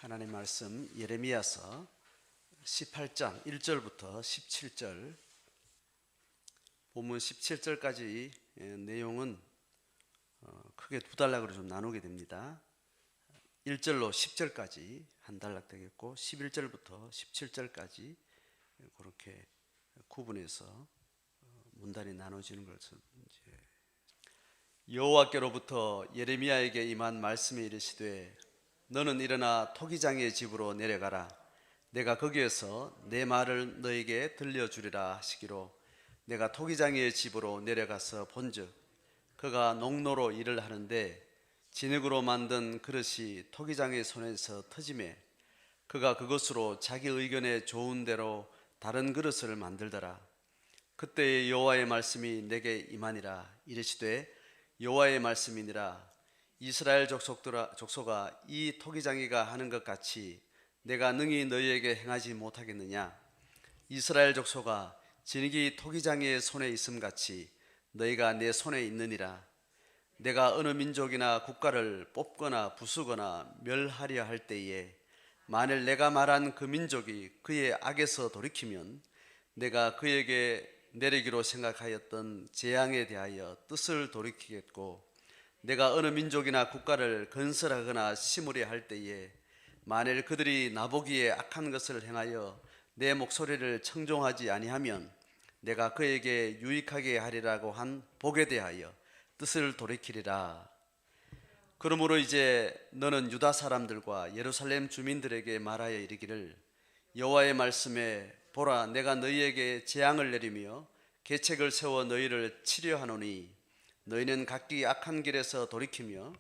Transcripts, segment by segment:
하나님 말씀 예레미야서 18장 1절부터 17절, 본문 17절까지 내용은 크게 두 단락으로 좀 나누게 됩니다. 1절로 10절까지 한 단락 되겠고, 11절부터 17절까지 그렇게 구분해서 문단이 나눠지는 것을 여호와께로부터 예레미야에게 임한 말씀이 이르시되, 너는 일어나 토기장의 집으로 내려가라. 내가 거기에서 내 말을 너에게 들려주리라 하시기로, 내가 토기장의 집으로 내려가서 본즉 그가 농로로 일을 하는데 진흙으로 만든 그릇이 토기장의 손에서 터지매 그가 그것으로 자기 의견에 좋은 대로 다른 그릇을 만들더라. 그때의 여호와의 말씀이 내게 임하니라. 이르시되, 여호와의 말씀이니라. 이스라엘 족속아, 이 토기장이가 하는 것 같이 내가 능히 너희에게 행하지 못하겠느냐? 이스라엘 족속아, 진흙이 토기장이의 손에 있음같이 너희가 내 손에 있느니라. 내가 어느 민족이나 국가를 뽑거나 부수거나 멸하려 할 때에 만일 내가 말한 그 민족이 그의 악에서 돌이키면 내가 그에게 내리기로 생각하였던 재앙에 대하여 뜻을 돌이키겠고, 내가 어느 민족이나 국가를 건설하거나 심으려 할 때에 만일 그들이 나보기에 악한 것을 행하여 내 목소리를 청종하지 아니하면 내가 그에게 유익하게 하리라고 한 복에 대하여 뜻을 돌이키리라. 그러므로 이제 너는 유다 사람들과 예루살렘 주민들에게 말하여 이르기를, 여호와의 말씀에 보라, 내가 너희에게 재앙을 내리며 계책을 세워 너희를 치려하노니 너희는 각기 악한 길에서 돌이키며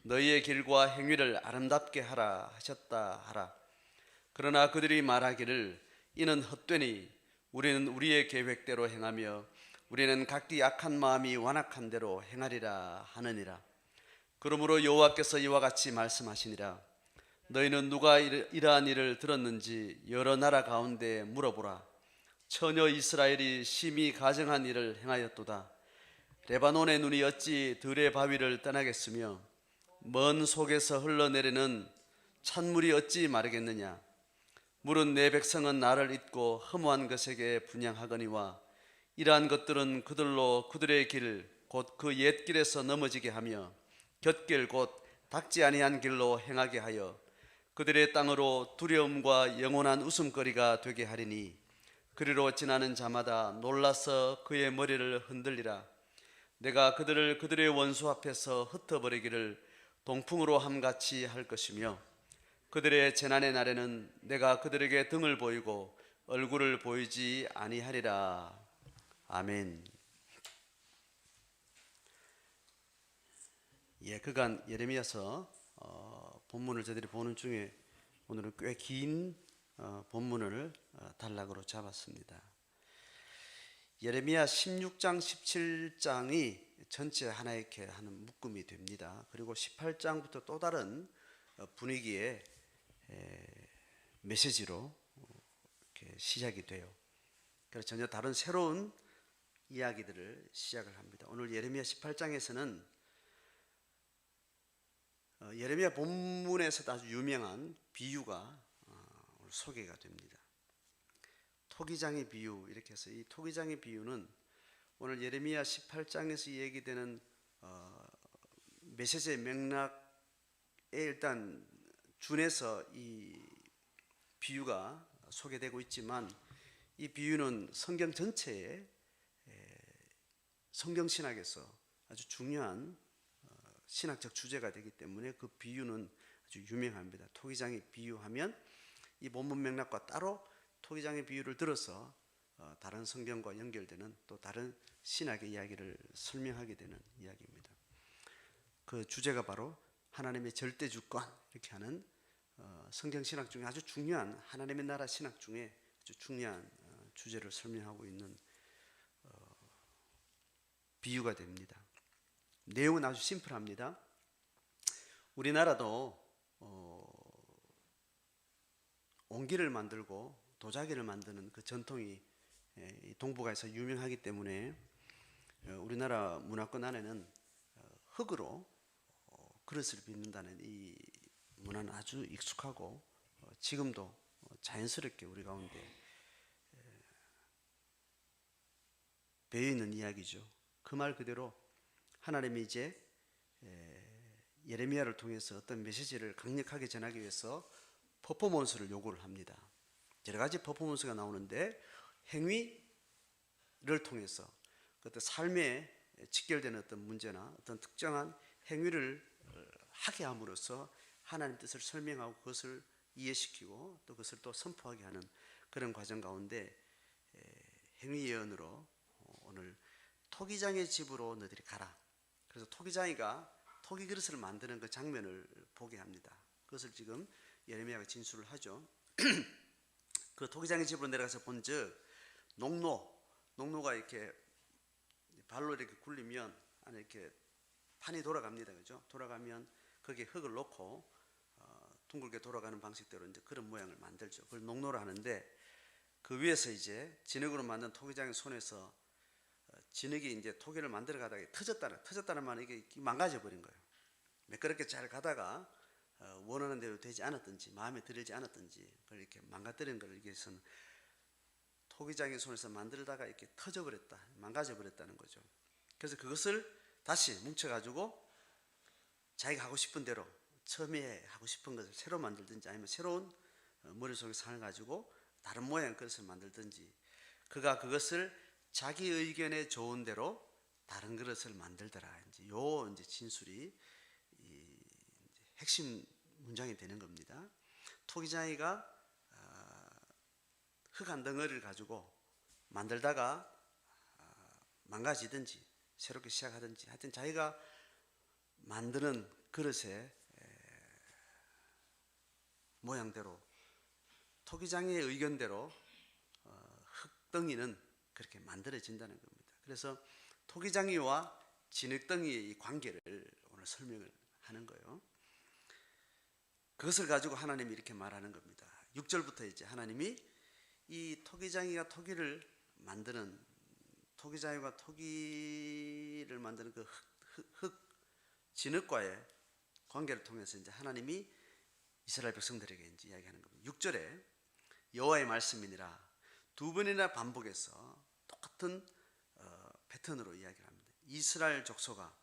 너희의 길과 행위를 아름답게 하라 하셨다 하라. 그러나 그들이 말하기를, 이는 헛되니 우리는 우리의 계획대로 행하며 우리는 각기 악한 마음이 완악한 대로 행하리라 하느니라. 그러므로 여호와께서 이와 같이 말씀하시니라. 너희는 누가 이러한 일을 들었는지 여러 나라 가운데 물어보라. 처녀 이스라엘이 심히 가증한 일을 행하였도다. 레바논의 눈이 어찌 들의 바위를 떠나겠으며 먼 속에서 흘러내리는 찬물이 어찌 마르겠느냐? 물은 내 백성은 나를 잊고 허무한 것에게 분향하거니와 이러한 것들은 그들로 그들의 길 곧 그 옛 길에서 넘어지게 하며 곁길 곧 닦지 아니한 길로 행하게 하여 그들의 땅으로 두려움과 영원한 웃음거리가 되게 하리니, 그리로 지나는 자마다 놀라서 그의 머리를 흔들리라. 내가 그들을 그들의 원수 앞에서 흩어버리기를 동풍으로 함같이 할 것이며 그들의 재난의 날에는 내가 그들에게 등을 보이고 얼굴을 보이지 아니하리라. 아멘. 그간 예레미야서 본문을 저희들이 보는 중에 오늘은 꽤 긴 본문을 단락으로 잡았습니다. 예레미야 16장 17장이 전체 하나의 이렇게 하는 묶음이 됩니다. 그리고 18장부터 또 다른 분위기의 메시지로 이렇게 시작이 돼요. 그래서 전혀 다른 새로운 이야기들을 시작을 합니다. 오늘 예레미야 18장에서는 예레미야 본문에서도 아주 유명한 비유가 오늘 소개가 됩니다. 토기장의 비유, 이렇게 해서 이 토기장의 비유는 오늘 예레미야 18장에서 얘기되는 메시지의 맥락에 일단 준해서 이 비유가 소개되고 있지만, 이 비유는 성경 전체에 성경 신학에서 아주 중요한 신학적 주제가 되기 때문에 그 비유는 아주 유명합니다. 토기장의 비유하면 이 본문 맥락과 따로 토기장의 비유를 들어서 다른 성경과 연결되는 또 다른 신학의 이야기를 설명하게 되는 이야기입니다. 그 주제가 바로 하나님의 절대 주권, 이렇게 하는 성경 신학 중에 아주 중요한, 하나님의 나라 신학 중에 아주 중요한 주제를 설명하고 있는 비유가 됩니다. 내용은 아주 심플합니다. 우리나라도 옹기를 만들고 도자기를 만드는 그 전통이 동북아에서 유명하기 때문에 우리나라 문화권 안에는 흙으로 그릇을 빚는다는 이 문화는 아주 익숙하고 지금도 자연스럽게 우리 가운데 배어 있는 이야기죠. 그 말 그대로 하나님이 이제 예레미야를 통해서 어떤 메시지를 강력하게 전하기 위해서 퍼포먼스를 요구를 합니다. 여러 가지 퍼포먼스가 나오는데 행위를 통해서 그때 삶에 직결되는 어떤 문제나 어떤 특정한 행위를 하게 함으로써 하나님 뜻을 설명하고 그것을 이해시키고 또 그것을 또 선포하게 하는 그런 과정 가운데 행위 예언으로 오늘 토기장의 집으로 너희들이 가라. 그래서 토기장이가 토기 그릇을 만드는 그 장면을 보게 합니다. 그것을 지금 예레미야가 진술을 하죠. 그 토기장의 집으로 내려가서 본즉 농노가 이렇게 발로 이렇게 굴리면 안에 이렇게 판이 돌아갑니다. 그죠? 돌아가면 거기에 흙을 넣고 둥글게 돌아가는 방식대로 이제 그런 모양을 만들죠. 그걸 농노를 하는데 그 위에서 이제 진흙으로 만든 토기장의 손에서 진흙이 이제 토기를 만들어 가다가 터졌다는 말은 이게 망가져 버린 거예요. 매끄럽게 잘 가다가 원하는 대로 되지 않았든지 마음에 들지 않았든지 그걸 이렇게 망가뜨린 걸 위해서는 토기장의 손에서 만들다가 이렇게 터져버렸다, 망가져버렸다는 거죠. 그래서 그것을 다시 뭉쳐가지고 자기가 하고 싶은 대로 처음에 하고 싶은 것을 새로 만들든지 아니면 새로운 머릿속에 상을 가지고 다른 모양의 그릇을 만들든지 그가 그것을 자기 의견에 좋은 대로 다른 그릇을 만들더라. 이제 진술이 이제 핵심 문장이 되는 겁니다. 토기장이가 흙 한 덩어리를 가지고 만들다가 망가지든지 새롭게 시작하든지 하여튼 자기가 만드는 그릇의 모양대로 토기장의 의견대로 흙덩이는 그렇게 만들어진다는 겁니다. 그래서 토기장이와 진흙덩이의 이 관계를 오늘 설명을 하는 거예요. 그것을 가지고 하나님이 이렇게 말하는 겁니다. 6절부터 이제 하나님이 이 토기장이가 토기를 만드는 토기장이가 토기를 만드는 그 흙 진흙과의 관계를 통해서 이제 하나님이 이스라엘 백성들에게 이제 이야기하는 겁니다. 6절에 여호와의 말씀이니라 두 번이나 반복해서 똑같은 패턴으로 이야기를 합니다. 이스라엘 족속아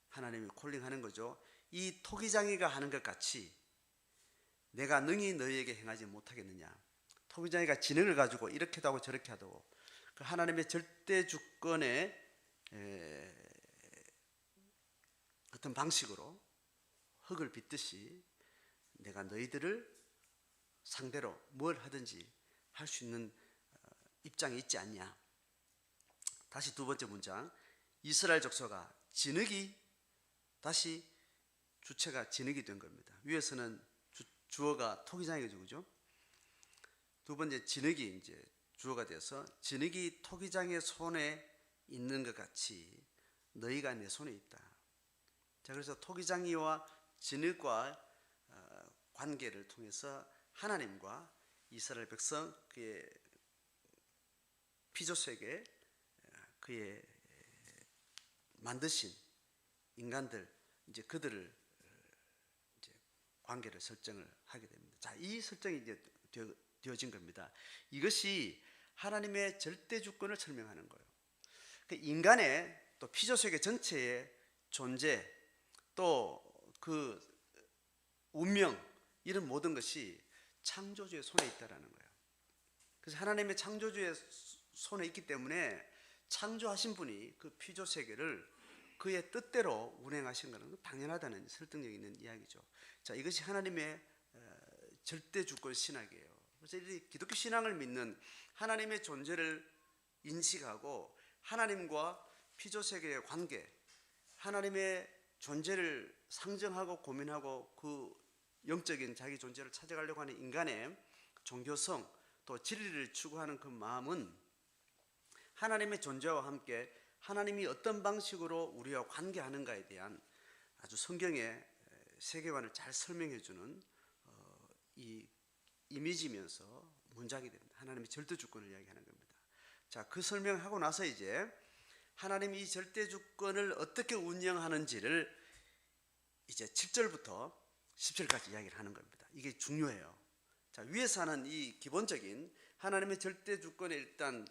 하나님이 콜링하는 거죠. 이 토기장이가 하는 것 같이 내가 능히 너희에게 행하지 못하겠느냐. 토기장이가 진흙을 가지고 이렇게도 하고 저렇게 하고 그 하나님의 절대 주권의 어떤 방식으로 흙을 빚듯이 내가 너희들을 상대로 뭘 하든지 할 수 있는 입장에 있지 않냐. 다시 두 번째 문장 이스라엘 족속아 진흙이 다시 주체가 진흙이 된 겁니다. 위에서는 주어가 토기장이죠, 그죠? 두 번째 진흙이 이제 주어가 돼서 진흙이 토기장의 손에 있는 것 같이 너희가 내 손에 있다. 자, 그래서 토기장이와 진흙과 관계를 통해서 하나님과 이스라엘 백성 그의 피조세계 그의 만드신 인간들 이제 그들을 이제 관계를 설정을 하게 됩니다. 자, 이 설정이 이제 되어진 겁니다. 이것이 하나님의 절대 주권을 설명하는 거예요. 그 인간의 또 피조세계 전체의 존재 또 그 운명 이런 모든 것이 창조주의 손에 있다라는 거예요. 그래서 하나님의 창조주의 손에 있기 때문에 창조하신 분이 그 피조세계를 그의 뜻대로 운행하신 것은 당연하다는 설득력 있는 이야기죠. 자, 이것이 하나님의 절대 주권 신학이에요. 그래서 이 기독교 신앙을 믿는 하나님의 존재를 인식하고 하나님과 피조세계의 관계, 하나님의 존재를 상정하고 고민하고 그 영적인 자기 존재를 찾아가려고 하는 인간의 종교성 또 진리를 추구하는 그 마음은 하나님의 존재와 함께 하나님이 어떤 방식으로 우리와 관계하는가에 대한 아주 성경의 세계관을 잘 설명해주는 이 이미지면서 문장이 됩니다. 하나님의 절대 주권을 이야기하는 겁니다. 자, 그 설명하고 나서 이제 하나님이 이 절대 주권을 어떻게 운영하는지를 이제 7절부터 10절까지 이야기를 하는 겁니다. 이게 중요해요. 자, 위에서 하는 이 기본적인 하나님의 절대 주권의 일단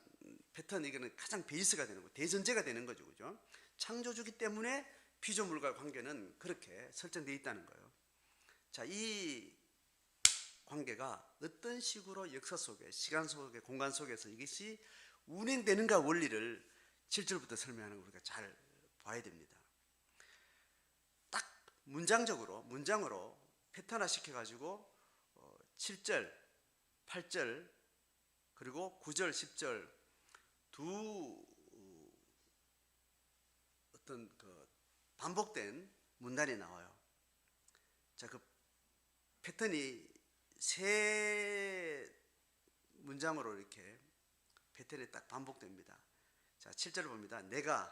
패턴, 이거는 가장 베이스가 되는 거예요. 대전제가 되는 거죠. 그죠? 창조주기 때문에 피조물과 관계는 그렇게 설정되어 있다는 거예요. 자, 이 관계가 어떤 식으로 역사 속에, 시간 속에, 공간 속에서 이것이 운행되는가 원리를 7절부터 설명하는 거 우리가 잘 봐야 됩니다. 딱 문장으로 패턴화 시켜가지고 7절, 8절, 그리고 9절, 10절 두 어떤 그 반복된 문단이 나와요. 자, 그 패턴이 세 문장으로 이렇게 패턴이 딱 반복됩니다. 자, 7절을 봅니다. 내가,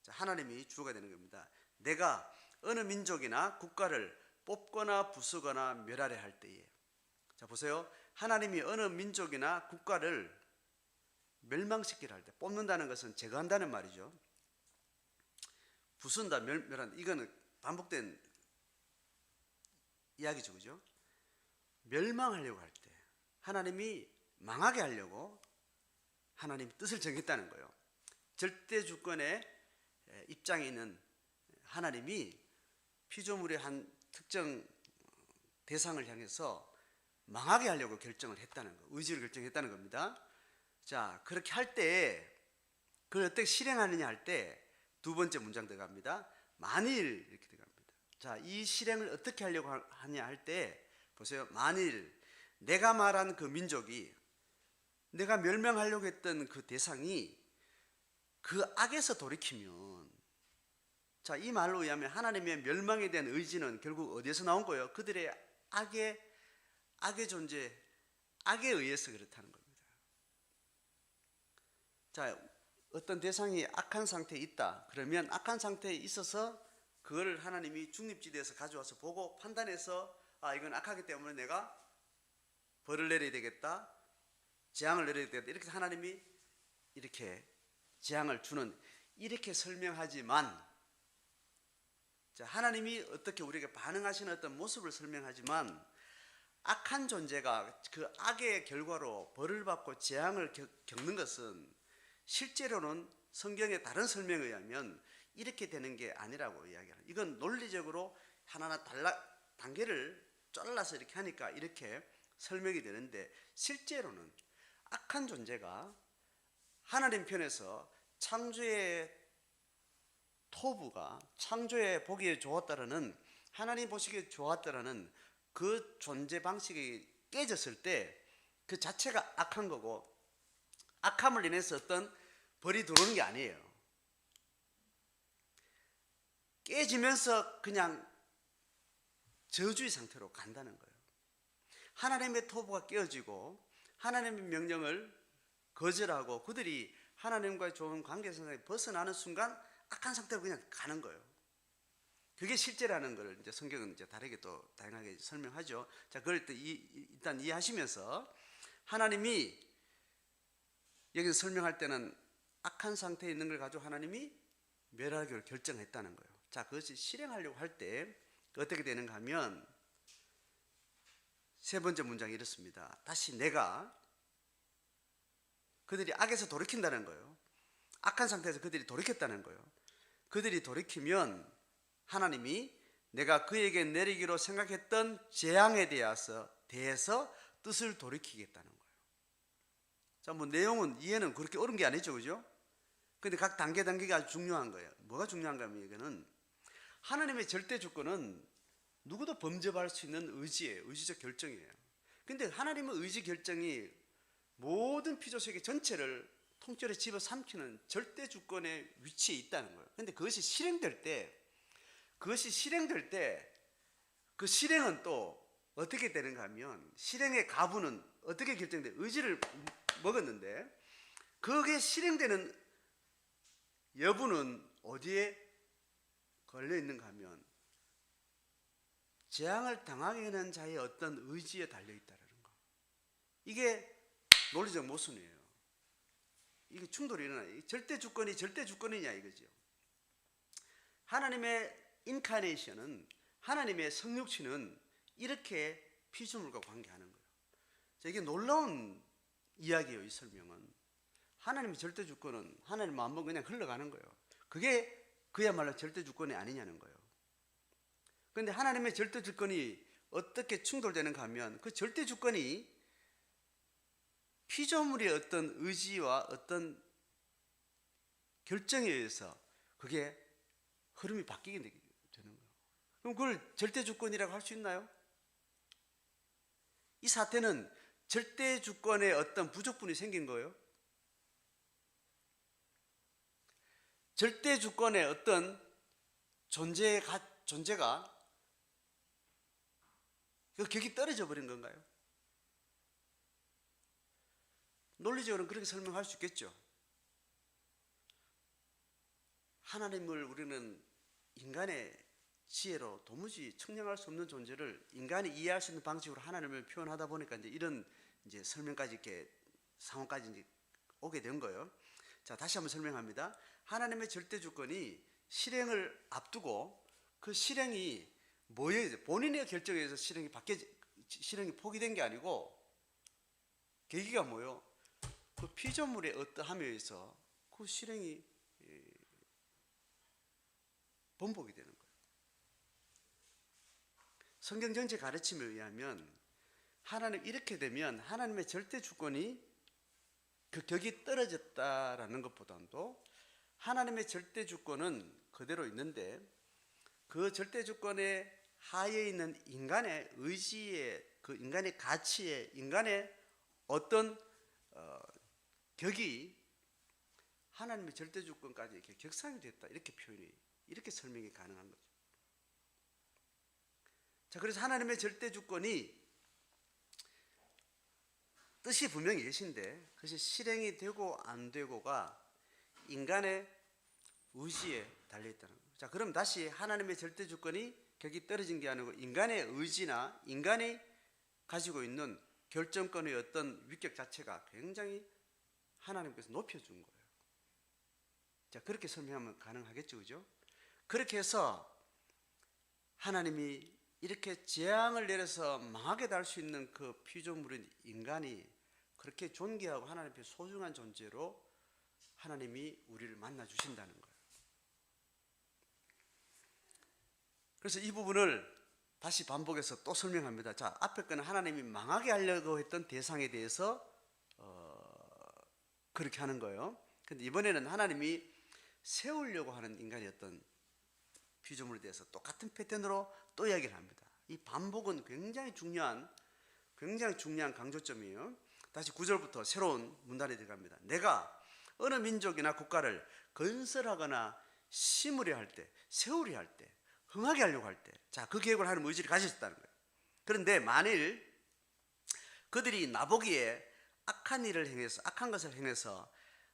자, 하나님이 주어가 되는 겁니다. 내가 어느 민족이나 국가를 뽑거나 부수거나 멸하려 할 때에, 자, 보세요. 하나님이 어느 민족이나 국가를 멸망시키려 할 때, 뽑는다는 것은 제거한다는 말이죠. 부순다, 멸한다, 이거는 반복된 이야기죠. 그죠? 멸망하려고 할 때, 하나님이 망하게 하려고 하나님 뜻을 정했다는 거예요. 절대 주권의 입장에 있는 하나님이 피조물의 한 특정 대상을 향해서 망하게 하려고 결정을 했다는 거, 의지를 결정했다는 겁니다. 자, 그렇게 할 때 그걸 어떻게 실행하느냐 할 때 두 번째 문장 들어갑니다. 만일 이렇게 들어갑니다. 자, 이 실행을 어떻게 하려고 하냐 할 때 보세요. 만일 내가 말한 그 민족이, 내가 멸망하려고 했던 그 대상이 그 악에서 돌이키면, 자, 이 말로 의하면 하나님의 멸망에 대한 의지는 결국 어디에서 나온 거예요? 그들의 악의 존재, 악에 의해서 그렇다는 겁니다. 자, 어떤 대상이 악한 상태에 있다 그러면 악한 상태에 있어서 그걸 하나님이 중립지대에서 가져와서 보고 판단해서, 아, 이건 악하기 때문에 내가 벌을 내려야 되겠다, 재앙을 내려야 되겠다, 이렇게 하나님이 이렇게 재앙을 주는, 이렇게 설명하지만, 자, 하나님이 어떻게 우리에게 반응하시는 어떤 모습을 설명하지만, 악한 존재가 그 악의 결과로 벌을 받고 재앙을 겪는 것은 실제로는 성경의 다른 설명에 의하면 이렇게 되는 게 아니라고 이야기합니다. 이건 논리적으로 하나하나 단계를 잘라서 이렇게 하니까 이렇게 설명이 되는데, 실제로는 악한 존재가 하나님 편에서 창조의 토부가, 창조의 보기에 좋았다라는, 하나님 보시기에 좋았다라는 그 존재 방식이 깨졌을 때 그 자체가 악한 거고, 악함을 인해서 어떤 벌이 들어오는 게 아니에요. 깨지면서 그냥 저주의 상태로 간다는 거예요. 하나님의 토부가 깨어지고 하나님의 명령을 거절하고 그들이 하나님과의 좋은 관계에서 벗어나는 순간 악한 상태로 그냥 가는 거예요. 그게 실제라는 걸 이제 성경은 이제 다르게 또 다양하게 설명하죠. 자, 그걸 또 일단 이해하시면서, 하나님이 여기서 설명할 때는 악한 상태에 있는 걸 가지고 하나님이 멸하기로 결정했다는 거예요. 자, 그것이 실행하려고 할 때 어떻게 되는가 하면 세 번째 문장이 이렇습니다. 다시 내가, 그들이 악에서 돌이킨다는 거예요. 악한 상태에서 그들이 돌이켰다는 거예요. 그들이 돌이키면 하나님이 내가 그에게 내리기로 생각했던 재앙에 대해서 뜻을 돌이키겠다는 거예요. 자, 뭐 내용은 이해는 그렇게 어려운 게 아니죠, 그죠? 근데 각 단계가 아주 중요한 거예요. 뭐가 중요한가 하면 이거는 하나님의 절대 주권은 누구도 범접할 수 있는 의지예요. 의지적 결정이에요. 근데 하나님의 의지 결정이 모든 피조 세계 전체를 통째로 집어삼키는 절대 주권의 위치에 있다는 거예요. 근데 그것이 실행될 때 그 실행은 또 어떻게 되는가 하면, 실행의 가부는 어떻게 결정돼? 의지를 먹었는데 그게 실행되는 여부는 어디에 걸려 있는가 하면 재앙을 당하게 하는 자의 어떤 의지에 달려 있다는 거. 이게 논리적 모순이에요. 이게 충돌이 일어나요. 절대 주권이냐 이거죠. 하나님의 인카네이션은, 하나님의 성육신은 이렇게 피조물과 관계하는 거예요. 자, 이게 놀라운 이야기예요. 이 설명은 하나님의 절대 주권은 하나님 마음은 그냥 흘러가는 거예요. 그게 그야말로 절대 주권이 아니냐는 거예요. 그런데 하나님의 절대 주권이 어떻게 충돌되는가 하면 그 절대 주권이 피조물의 어떤 의지와 어떤 결정에 의해서 그게 흐름이 바뀌게 되는 거예요. 그럼 그걸 절대 주권이라고 할 수 있나요? 이 사태는 절대 주권의 어떤 부족분이 생긴 거예요. 절대 주권의 어떤 존재가 그 격이 떨어져 버린 건가요? 논리적으로는 그렇게 설명할 수 있겠죠. 하나님을 우리는 인간의 지혜로 도무지 측량할 수 없는 존재를 인간이 이해할 수 있는 방식으로 하나님을 표현하다 보니까 이런 설명까지 이렇게 상황까지 이제 오게 된 거예요. 자, 다시 한번 설명합니다. 하나님의 절대 주권이 실행을 앞두고 그 실행이 뭐예요? 본인의 결정에 의해서 실행이 포기된 게 아니고 계기가 뭐예요? 그 피조물의 어떠함에 의해서 그 실행이 번복이 되는 거예요. 성경 전체 가르침에 의하면 하나님 이렇게 되면 하나님의 절대 주권이 그 격이 떨어졌다라는 것보다도 하나님의 절대 주권은 그대로 있는데 그 절대 주권의 하에 있는 인간의 의지에 그 인간의 가치에 인간의 어떤 격이 하나님의 절대 주권까지 이렇게 격상이 됐다 이렇게 표현이 이렇게 설명이 가능한 거죠. 자, 그래서 하나님의 절대 주권이 뜻이 분명히 계신데 그것이 실행이 되고 안 되고가 인간의 의지에 달려 있다는 거예요. 자, 그럼 다시 하나님의 절대 주권이 격이 떨어진 게 아니고 인간의 의지나 인간이 가지고 있는 결정권의 어떤 위격 자체가 굉장히 하나님께서 높여준 거예요. 자, 그렇게 설명하면 가능하겠죠, 그죠? 그렇게 해서 하나님이 이렇게 재앙을 내려서 망하게 달 수 있는 그 피조물인 인간이 그렇게 존귀하고 하나님 앞에 소중한 존재로 하나님이 우리를 만나 주신다는 거예요. 그래서 이 부분을 다시 반복해서 또 설명합니다. 자, 앞에 거는 하나님이 망하게 하려고 했던 대상에 대해서 그렇게 하는 거예요. 근데 이번에는 하나님이 세우려고 하는 인간의 어떤 피조물에 대해서 똑같은 패턴으로 또 이야기를 합니다. 이 반복은 굉장히 중요한 강조점이에요. 다시 9절부터 새로운 문단에 들어갑니다. 내가 어느 민족이나 국가를 건설하거나 심으려 할 때, 세우려 할 때, 흥하게 하려고 할 때, 자, 그 계획을 하는 의지를 가졌다는 거예요. 그런데 만일 그들이 나보기에 악한 것을 행해서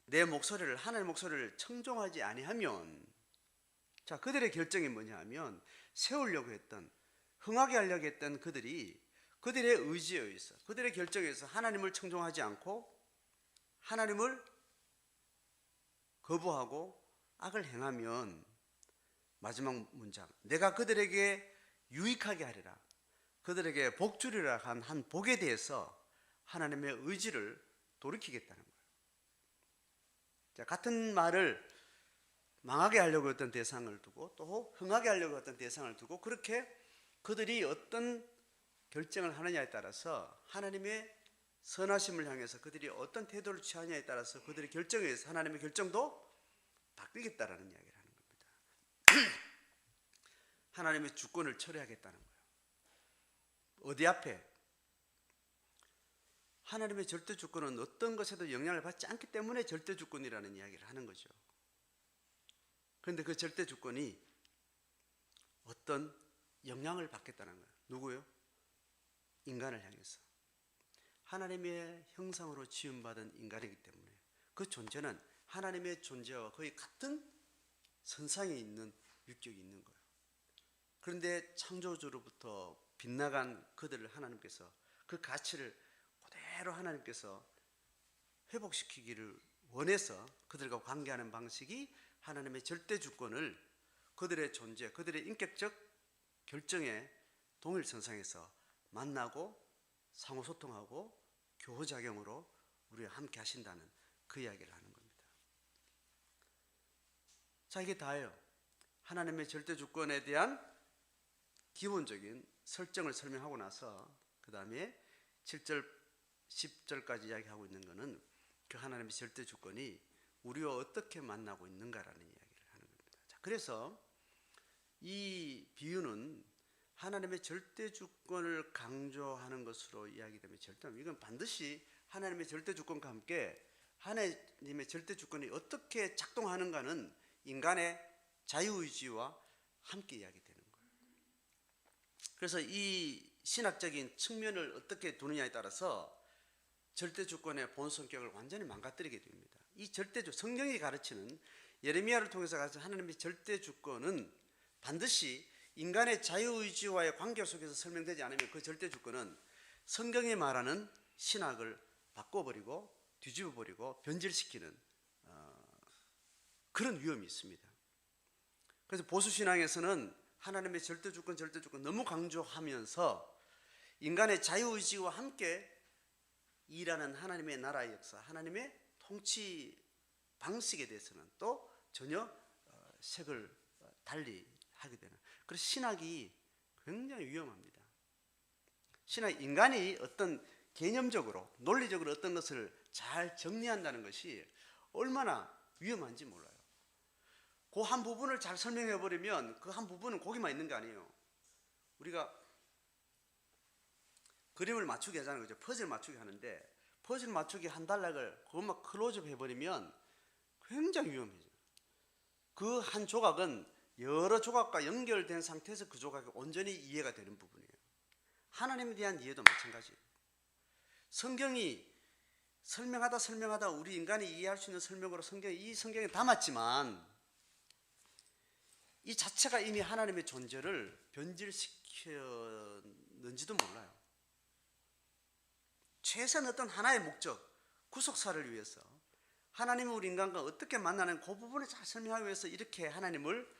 하나님의 목소리를 청종하지 아니하면, 자, 그들의 결정이 뭐냐 하면 세우려고 했던, 흥하게 하려고 했던 그들의 의지에 의해서, 그들의 결정에 의해서 하나님을 청종하지 않고 하나님을 거부하고 악을 행하면, 마지막 문장, 내가 그들에게 유익하게 하리라, 그들에게 복 주리라 한 복에 대해서 하나님의 의지를 돌이키겠다는 거예요. 자, 같은 말을 망하게 하려고 했던 대상을 두고 또 흥하게 하려고 했던 대상을 두고 그렇게 그들이 어떤 결정을 하느냐에 따라서 하나님의 선하심을 향해서 그들이 어떤 태도를 취하느냐에 따라서 그들의 결정에 의해서 하나님의 결정도 바뀌겠다라는 이야기를 하는 겁니다. 하나님의 주권을 철회하겠다는 거예요. 어디 앞에? 하나님의 절대 주권은 어떤 것에도 영향을 받지 않기 때문에 절대 주권이라는 이야기를 하는 거죠. 그런데 그 절대 주권이 어떤 영향을 받겠다는 거예요. 누구요? 인간을 향해서. 하나님의 형상으로 지음받은 인간이기 때문에 그 존재는 하나님의 존재와 거의 같은 선상에 있는 위격이 있는 거예요. 그런데 창조주로부터 빗나간 그들을 하나님께서 그 가치를 그대로 하나님께서 회복시키기를 원해서 그들과 관계하는 방식이 하나님의 절대 주권을 그들의 존재, 그들의 인격적 결정에 동일선상에서 만나고 상호소통하고 교호작용으로 우리와 함께 하신다는 그 이야기를 하는 겁니다. 자, 이게 다예요. 하나님의 절대주권에 대한 기본적인 설정을 설명하고 나서 그 다음에 7절, 10절까지 이야기하고 있는 것은 그 하나님의 절대주권이 우리와 어떻게 만나고 있는가라는 이야기를 하는 겁니다. 자, 그래서 이 비유는 하나님의 절대주권을 강조하는 것으로 이야기되면 절대, 이건 반드시 하나님의 절대주권과 함께 하나님의 절대주권이 어떻게 작동하는가는 인간의 자유의지와 함께 이야기되는 거예요. 그래서 이 신학적인 측면을 어떻게 두느냐에 따라서 절대주권의 본 성격을 완전히 망가뜨리게 됩니다. 이 성경이 가르치는, 예레미야를 통해서 가르치는 하나님의 절대주권은 반드시 인간의 자유의지와의 관계 속에서 설명되지 않으면 그 절대주권은 성경이 말하는 신학을 바꿔버리고 뒤집어버리고 변질시키는 그런 위험이 있습니다. 그래서 보수신앙에서는 하나님의 절대주권 너무 강조하면서 인간의 자유의지와 함께 일하는 하나님의 나라의 역사, 하나님의 통치 방식에 대해서는 또 전혀 색을 달리 하게 되는, 그래서 신학이 굉장히 위험합니다. 인간이 어떤 개념적으로 논리적으로 어떤 것을 잘 정리한다는 것이 얼마나 위험한지 몰라요. 그 한 부분을 잘 설명해 버리면 그 한 부분은 거기만 있는 게 아니에요. 우리가 그림을 맞추게 하잖아요. 그죠? 퍼즐 맞추기 하는데 퍼즐 맞추기 한 단락을 그것만 클로즈업 해버리면 굉장히 위험해져요. 그 한 조각은 여러 조각과 연결된 상태에서 그 조각이 온전히 이해가 되는 부분이에요. 하나님에 대한 이해도 마찬가지예요. 성경이 설명하다 우리 인간이 이해할 수 있는 설명으로 이 성경에 담았지만 이 자체가 이미 하나님의 존재를 변질시켰는지도 몰라요. 최소한 어떤 하나의 목적, 구속사를 위해서 하나님이 우리 인간과 어떻게 만나는 그 부분을 잘 설명하기 위해서 이렇게 하나님을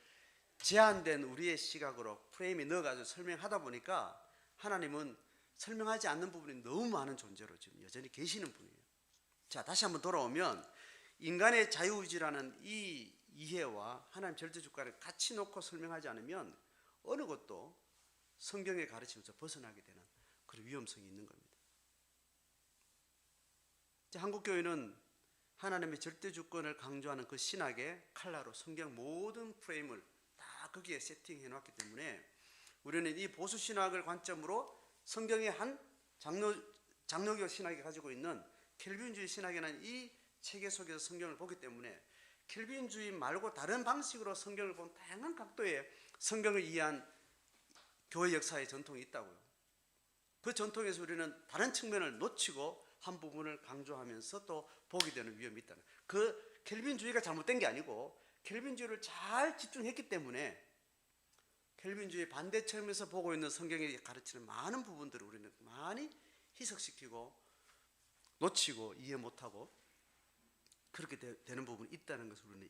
제한된 우리의 시각으로 프레임에 넣어가지고 설명하다 보니까 하나님은 설명하지 않는 부분이 너무 많은 존재로 지금 여전히 계시는 분이에요. 자, 다시 한번 돌아오면 인간의 자유의지라는 이 이해와 하나님 절대주권을 같이 놓고 설명하지 않으면 어느 것도 성경의 가르침에서 벗어나게 되는 그런 위험성이 있는 겁니다. 자, 한국교회는 하나님의 절대주권을 강조하는 그 신학의 칼라로 성경 모든 프레임을 다 거기에 세팅해 놨기 때문에 우리는 이 보수신학을 관점으로 성경의 한 장로교 신학이 가지고 있는 켈빈주의 신학이라는 이 체계 속에서 성경을 보기 때문에 켈빈주의 말고 다른 방식으로 성경을 본 다양한 각도의 성경을 이해한 교회 역사의 전통이 있다고요. 그 전통에서 우리는 다른 측면을 놓치고 한 부분을 강조하면서 또 보게 되는 위험이 있다는, 그 켈빈주의가 잘못된 게 아니고 켈빈주의를 잘 집중했기 때문에 켈빈주의 반대 측면에서 보고 있는 성경이 가르치는 많은 부분들을 우리는 많이 희석시키고 놓치고 이해 못하고 그렇게 되는 부분이 있다는 것을 우리는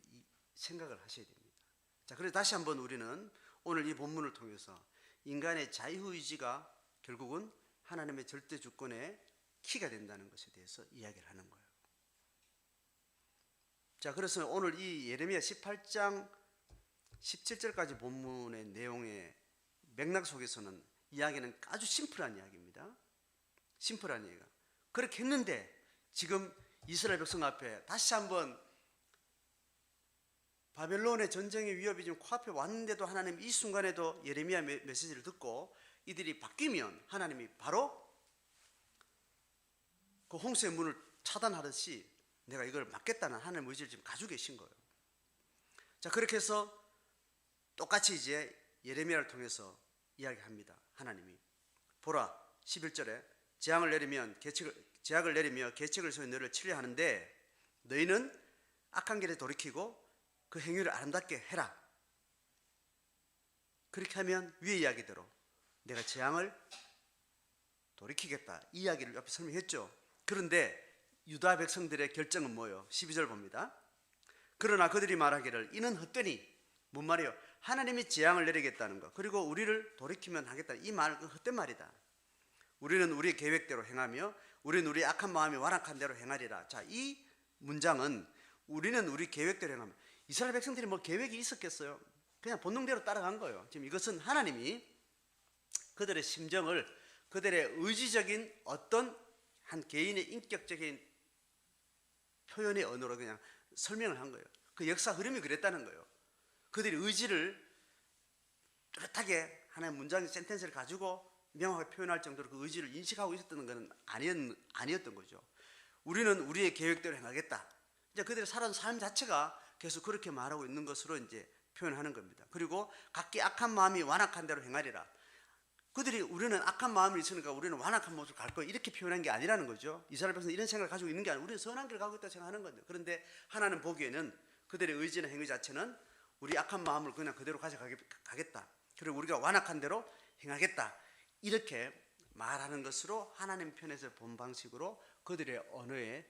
생각을 하셔야 됩니다. 자, 그래서 다시 한번 우리는 오늘 이 본문을 통해서 인간의 자유의지가 결국은 하나님의 절대주권의 키가 된다는 것에 대해서 이야기를 하는 거예요. 자, 그래서 오늘 이 예레미야 18장 17절까지 본문의 내용의 맥락 속에서는 이야기는 아주 심플한 이야기입니다. 심플한 이야기가. 그렇게 했는데 지금 이스라엘 백성 앞에 다시 한번 바벨론의 전쟁의 위협이 지금 코앞에 왔는데도 하나님 이 순간에도 예레미야 메시지를 듣고 이들이 바뀌면 하나님이 바로 그 홍수의 문을 차단하듯이 내가 이걸 막겠다는 하나님의 의지를 지금 가지고 계신 거예요. 자, 그렇게 해서 똑같이 이제 예레미야를 통해서 이야기합니다. 하나님이 보라 11절에 재앙을 내리며 계책을 세워 너를 치려 하는데 너희는 악한 길에 돌이키고 그 행위를 아름답게 해라. 그렇게 하면 위의 이야기대로 내가 재앙을 돌이키겠다, 이 이야기를 옆에 설명했죠. 그런데 유다 백성들의 결정은 뭐예요? 12절 봅니다. 그러나 그들이 말하기를 이는 헛되니, 뭔 말이에요? 하나님이 재앙을 내리겠다는 것, 그리고 우리를 돌이키면 하겠다, 이 말은 헛된 말이다. 우리는 우리의 계획대로 행하며 우리는 우리의 악한 마음이 완악한 대로 행하리라. 자, 이 문장은 우리는 우리 계획대로 행하며, 이스라엘 백성들이 뭐 계획이 있었겠어요? 그냥 본능대로 따라간 거예요. 지금 이것은 하나님이 그들의 심정을, 그들의 의지적인 어떤 한 개인의 인격적인 표현의 언어로 그냥 설명을 한 거예요. 그 역사 흐름이 그랬다는 거예요. 그들이 의지를 뚜렷하게 하나의 문장, 센텐스를 가지고 명확하게 표현할 정도로 그 의지를 인식하고 있었던 것은 아니었던 거죠. 우리는 우리의 계획대로 행하겠다. 이제 그들의 살아온 삶 자체가 계속 그렇게 말하고 있는 것으로 이제 표현하는 겁니다. 그리고 각기 악한 마음이 완악한 대로 행하리라. 그들이 우리는 악한 마음이 있으니까 우리는 완악한 모습을 갈 거야, 이렇게 표현한 게 아니라는 거죠. 이스라엘 백성은 이런 생각을 가지고 있는 게 아니고 우리는 선한 길을 가고 있다고 생각하는 건데, 그런데 하나님 보기에는 그들의 의지나 행위 자체는 우리 악한 마음을 그냥 그대로 가져가겠다, 그리고 우리가 완악한 대로 행하겠다, 이렇게 말하는 것으로 하나님 편에서 본 방식으로 그들의 언어의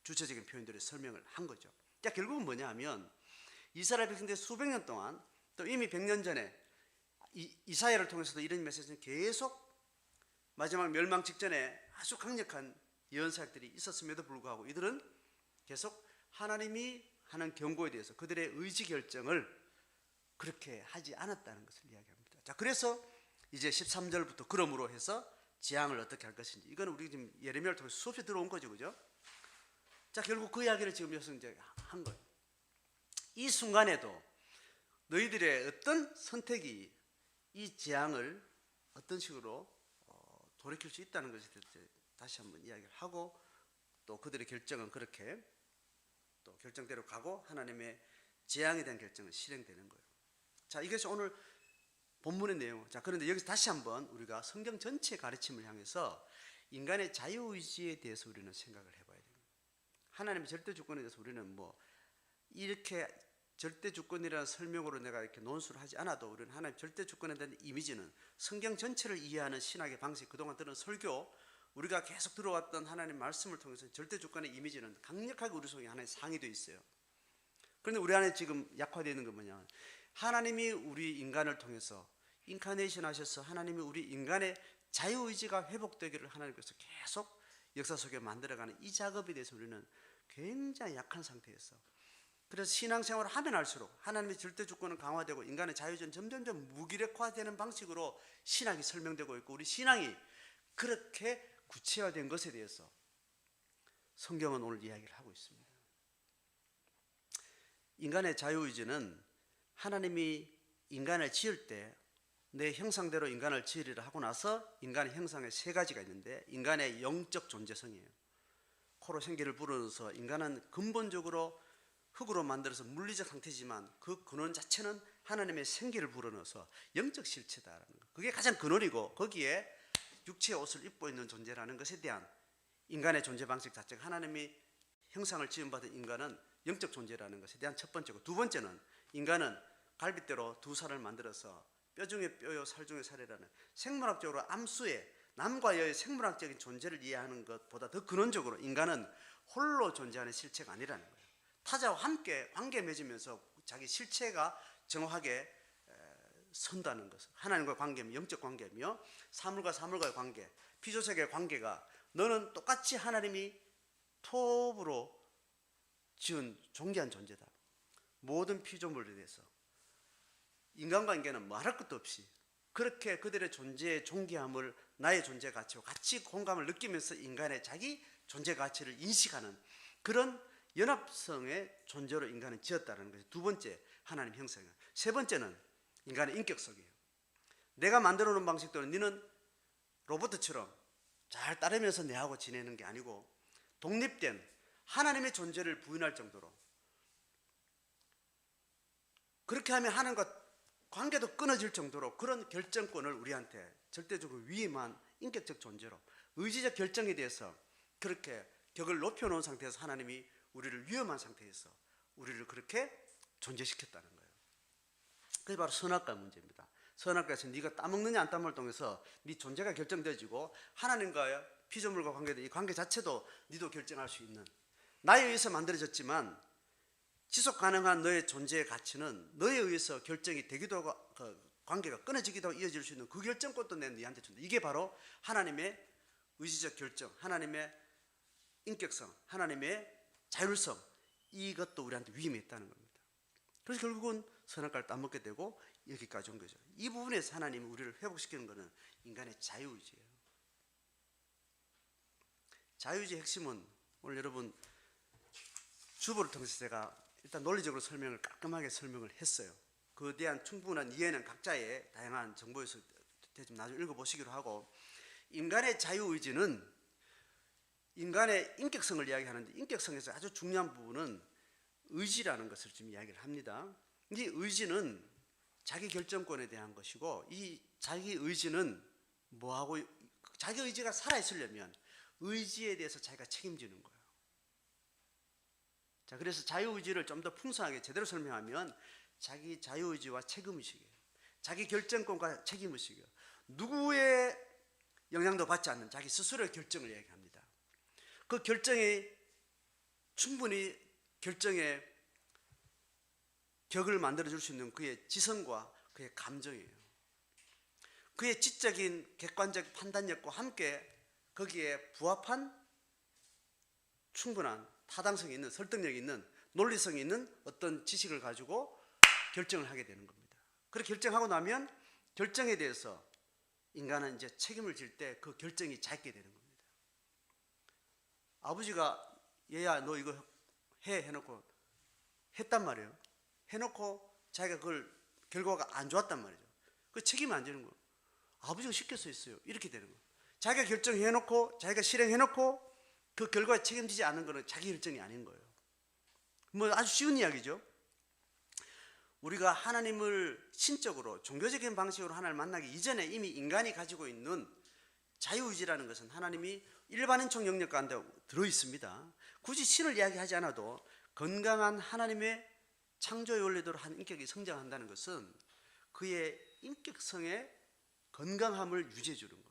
주체적인 표현들의 설명을 한 거죠. 자, 결국은 뭐냐 하면 이스라엘 백성들이 수백 년 동안, 또 이미 100년 전에 이사야를 통해서도 이런 메시지는 계속 마지막 멸망 직전에 아주 강력한 예언사역들이 있었음에도 불구하고 이들은 계속 하나님이 하는 경고에 대해서 그들의 의지 결정을 그렇게 하지 않았다는 것을 이야기합니다. 자, 그래서 이제 13절부터 그러므로 해서 재앙을 어떻게 할 것인지, 이거는 우리 지금 예레미야를 통해서 수없이 들어온 거죠, 그죠? 자, 결국 그 이야기를 지금 여기서 이제 한 거예요. 이 순간에도 너희들의 어떤 선택이 이 재앙을 어떤 식으로 돌이킬 수 있다는 것에 대해서 다시 한번 이야기를 하고, 또 그들의 결정은 그렇게 또 결정대로 가고 하나님의 재앙에 대한 결정은 실행되는 거예요. 자, 이것이 오늘 본문의 내용. 자, 그런데 여기서 다시 한번 우리가 성경 전체의 가르침을 향해서 인간의 자유의지에 대해서 우리는 생각을 해봐야 됩니다. 하나님의 절대 주권에 대해서 우리는 뭐 이렇게 절대 주권이라는 설명으로 내가 이렇게 논술을 하지 않아도 우리는 하나님 절대 주권에 대한 이미지는 성경 전체를 이해하는 신학의 방식, 그동안 들은 설교, 우리가 계속 들어왔던 하나님 말씀을 통해서 절대 주권의 이미지는 강력하게 우리 속에 하나의 상이되어 있어요. 그런데 우리 안에 지금 약화되어 있는 건 뭐냐, 하나님이 우리 인간을 통해서 인카네이션 하셔서 하나님이 우리 인간의 자유의지가 회복되기를 하나님께서 계속 역사 속에 만들어가는 이 작업에 대해서 우리는 굉장히 약한 상태에서, 그래서 신앙생활을 하면 할수록 하나님의 절대 주권은 강화되고 인간의 자유의지는 점점점 무기력화되는 방식으로 신학이 설명되고 있고, 우리 신앙이 그렇게 구체화된 것에 대해서 성경은 오늘 이야기를 하고 있습니다. 인간의 자유의지는 하나님이 인간을 지을 때 내 형상대로 인간을 지으리라 하고 나서 인간의 형상에 세 가지가 있는데, 인간의 영적 존재성이에요. 코로 생기를 불어넣어서 인간은 근본적으로 흙으로 만들어서 물리적 상태지만 그 근원 자체는 하나님의 생기를 불어넣어서 영적 실체다라는 거, 그게 가장 근원이고, 거기에 육체의 옷을 입고 있는 존재라는 것에 대한 인간의 존재 방식 자체가, 하나님이 형상을 지음받은 인간은 영적 존재라는 것에 대한 첫 번째고, 두 번째는 인간은 갈빗대로 두 살을 만들어서 뼈 중에 뼈요 살 중에 살이라는 생물학적으로 암수의 남과 여의 생물학적인 존재를 이해하는 것보다 더 근원적으로 인간은 홀로 존재하는 실체가 아니라는 거예요. 타자와 함께 관계 맺으면서 자기 실체가 정확하게 선다는 것은 하나님과의 관계며 영적 관계며 사물과 사물과의 관계, 피조세계의 관계가 너는 똑같이 하나님이 톱으로 지은 존귀한 존재다. 모든 피조물에 대해서 인간관계는 말할 것도 없이 그렇게 그들의 존재의 존귀함을 나의 존재 가치와 같이 공감을 느끼면서 인간의 자기 존재 가치를 인식하는 그런 연합성의 존재로 인간은 지었다는 것이 두 번째 하나님 형상이에요. 세 번째는 인간의 인격성이에요. 내가 만들어 놓은 방식대로 너는 로봇처럼 잘 따르면서 내하고 지내는 게 아니고, 독립된 하나님의 존재를 부인할 정도로, 그렇게 하면 하나님과 관계도 끊어질 정도로 그런 결정권을 우리한테 절대적으로 위임한 인격적 존재로 의지적 결정에 대해서 그렇게 격을 높여놓은 상태에서 하나님이 우리를 위험한 상태에서 우리를 그렇게 존재시켰다는 거예요. 그게 바로 선악과 문제입니다. 선악과에서 네가 따먹느냐 안 따먹을 통해서 네 존재가 결정되어지고, 하나님과의 피조물과 관계된 이 관계 자체도 네도 결정할 수 있는, 나에 의해서 만들어졌지만 지속 가능한 너의 존재의 가치는 너에 의해서 결정이 되기도 하고 관계가 끊어지기도 하고 이어질 수 있는 그 결정권도 내가 너한테 준다. 이게 바로 하나님의 의지적 결정, 하나님의 인격성, 하나님의 자율성, 이것도 우리한테 위임이 있다는 겁니다. 그래서 결국은 선악과를 따먹게 되고 여기까지 온 거죠. 이 부분에서 하나님이 우리를 회복시키는 것은 인간의 자유의지예요. 자유의지의 핵심은 오늘 여러분 주보를 통해서 제가 일단 논리적으로 설명을 깔끔하게 설명을 했어요. 그에 대한 충분한 이해는 각자의 다양한 정보에서 좀 나중에 읽어보시기로 하고, 인간의 자유의지는 인간의 인격성을 이야기하는데 인격성에서 아주 중요한 부분은 의지라는 것을 좀 이야기를 합니다. 이 의지는 자기 결정권에 대한 것이고, 이 자기 의지는 뭐하고, 자기 의지가 살아있으려면 의지에 대해서 자기가 책임지는 거예요. 자, 그래서 자유의지를 좀 더 풍성하게 제대로 설명하면 자기 자유의지와 책임의식이에요. 자기 결정권과 책임의식이에요. 누구의 영향도 받지 않는 자기 스스로의 결정을 얘기합니다. 그 결정이 충분히 결정의 격을 만들어줄 수 있는 그의 지성과 그의 감정이에요. 그의 지적인 객관적 판단력과 함께 거기에 부합한 충분한 타당성이 있는, 설득력이 있는, 논리성이 있는 어떤 지식을 가지고 결정을 하게 되는 겁니다. 그렇게 결정하고 나면 결정에 대해서 인간은 이제 책임을 질 때 그 결정이 잦게 되는 겁니다. 아버지가 얘야 너 이거 해놓고 했단 말이에요. 해놓고 자기가 그걸 결과가 안 좋았단 말이죠. 그 책임이 안 지는 거예요. 아버지가 시켜서 했어요. 이렇게 되는 거예요. 자기가 결정해놓고 자기가 실행해놓고 그 결과에 책임지지 않는 것은 자기 결정이 아닌 거예요. 뭐 아주 쉬운 이야기죠. 우리가 하나님을 신적으로 종교적인 방식으로 하나님을 만나기 이전에 이미 인간이 가지고 있는 자유의지라는 것은 하나님이 일반인총 영역 가운데 들어있습니다. 굳이 신을 이야기하지 않아도 건강한 하나님의 창조의 원리대로 한 인격이 성장한다는 것은 그의 인격성의 건강함을 유지해 주는 거예요.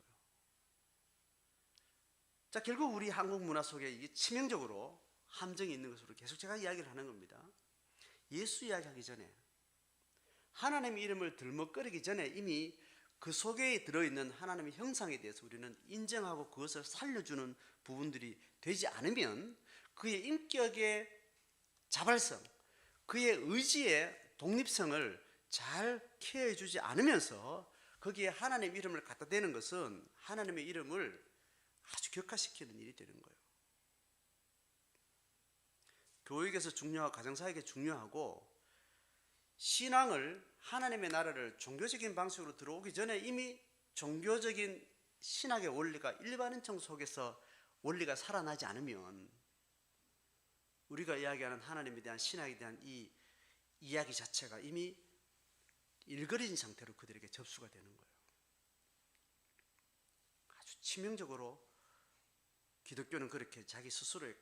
자, 결국 우리 한국 문화 속에 이게 치명적으로 함정이 있는 것으로 계속 제가 이야기를 하는 겁니다. 예수 이야기하기 전에, 하나님의 이름을 들먹거리기 전에 이미 그 속에 들어있는 하나님의 형상에 대해서 우리는 인정하고 그것을 살려주는 부분들이 되지 않으면 그의 인격의 자발성, 그의 의지의 독립성을 잘 케어해 주지 않으면서 거기에 하나님의 이름을 갖다 대는 것은 하나님의 이름을 아주 격화시키는 일이 되는 거예요. 교육에서 중요하고 가정사역에 중요하고, 신앙을, 하나님의 나라를 종교적인 방식으로 들어오기 전에 이미 종교적인 신학의 원리가 일반인청 속에서 원리가 살아나지 않으면 우리가 이야기하는 하나님에 대한 신학에 대한 이 이야기 자체가 이미 일그러진 상태로 그들에게 접수가 되는 거예요. 아주 치명적으로 기독교는 그렇게 자기 스스로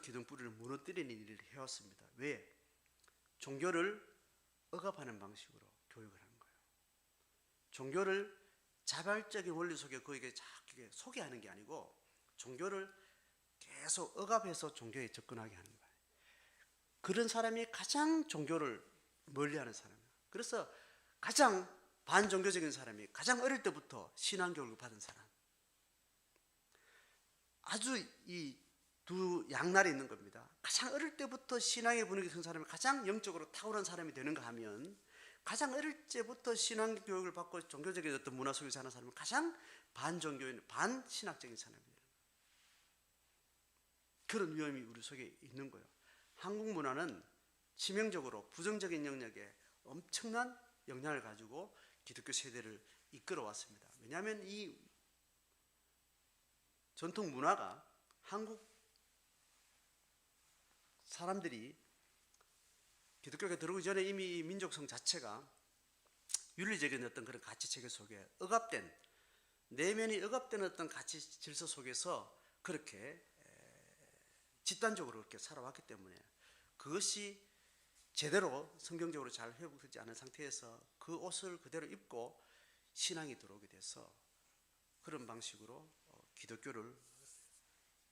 기둥뿌리를 무너뜨리는 일을 해왔습니다. 왜? 종교를 억압하는 방식으로 교육을 하는 거예요. 종교를 자발적인 원리 속에 그에게 자꾸 소개하는 게 아니고 종교를 계속 억압해서 종교에 접근하게 하는 거예요. 그런 사람이 가장 종교를 멀리하는 사람이에요. 그래서 가장 반종교적인 사람이 가장 어릴 때부터 신앙교육을 받은 사람, 아주 이 두 양날이 있는 겁니다. 가장 어릴 때부터 신앙의 분위기 든 사람이 가장 영적으로 탁월한 사람이 되는가 하면, 가장 어릴 때부터 신앙 교육을 받고 종교적인 어떤 문화 속에 사는 사람은 가장 반종교인, 반신학적인 사람이에요. 그런 위험이 우리 속에 있는 거예요. 한국 문화는 치명적으로 부정적인 영역에 엄청난 영향을 가지고 기독교 세대를 이끌어 왔습니다. 왜냐하면 이 전통 문화가 한국 사람들이 기독교가 들어오기 전에 이미 이 민족성 자체가 윤리적인 어떤 그런 가치체계 속에 억압된, 내면이 억압된 어떤 가치 질서 속에서 그렇게 집단적으로 그렇게 살아왔기 때문에 그것이 제대로 성경적으로 잘 회복되지 않은 상태에서 그 옷을 그대로 입고 신앙이 들어오게 돼서 그런 방식으로 기독교를